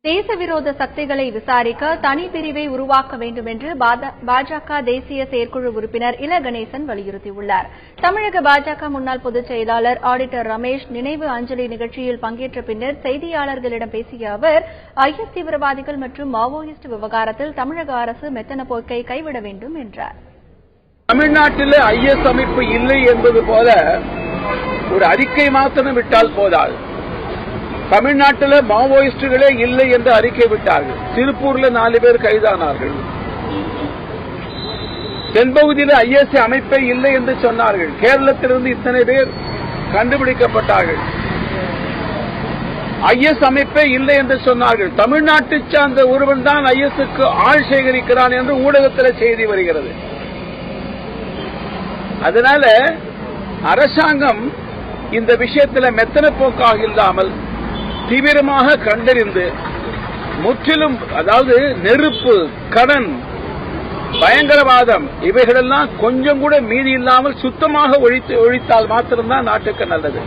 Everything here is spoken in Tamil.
தேசவிரோத சக்திகளை விசாரிக்க தனி பிரிவை உருவாக்க வேண்டும் என்று பாஜக தேசிய செயற்குழு உறுப்பினர் இல கணேசன் வலியுறுத்தியுள்ளார். தமிழக பாஜக முன்னாள் பொதுச் செயலாளர் ஆடிட்டர் ரமேஷ் நினைவு அஞ்சலி நிகழ்ச்சியில் பங்கேற்ற பின்னர் செய்தியாளர்களிடம் பேசிய அவர், ஐஎஸ் தீவிரவாதிகள் மற்றும் மாவோயிஸ்ட் விவகாரத்தில் தமிழக அரசு மெத்தன போக்கை கைவிட வேண்டும் என்றார். தமிழ்நாட்டில் ஐஎஸ் அமைப்பு இல்லை என்பது போல ஒரு அறிக்கை மாத்திரம் விட்டால் போதாது. தமிழ்நாட்டில் மாவோயிஸ்டுகளே இல்லை என்று அறிக்கை விட்டார்கள். திருப்பூர்ல 4 பேர் கைதானார்கள். தென்பகுதியில் ஐஎஸ் அமைப்பே இல்லை என்று சொன்னார்கள். கேரளத்திலிருந்து இத்தனை பேர் கண்டுபிடிக்கப்பட்டார்கள். ஐஎஸ் அமைப்பே இல்லை என்று சொன்னார்கள். தமிழ்நாட்டை சார்ந்த ஒருவன் தான் ஐஎஸ்க்கு ஆள் சேகரிக்கிறான் என்று ஊடகத்தில் செய்தி வருகிறது. அதனால அரசாங்கம் இந்த விஷயத்தில் மெத்தன போக்காக இல்லாமல் தீவிரமாக கண்டறிந்து முற்றிலும், அதாவது நெருப்பு, கடன், பயங்கரவாதம் இவைகளெல்லாம் கொஞ்சம் கூட மீதி இல்லாமல் சுத்தமாக ஒழித்தால் மாத்திரம்தான் நாட்டுக்கு நல்லது.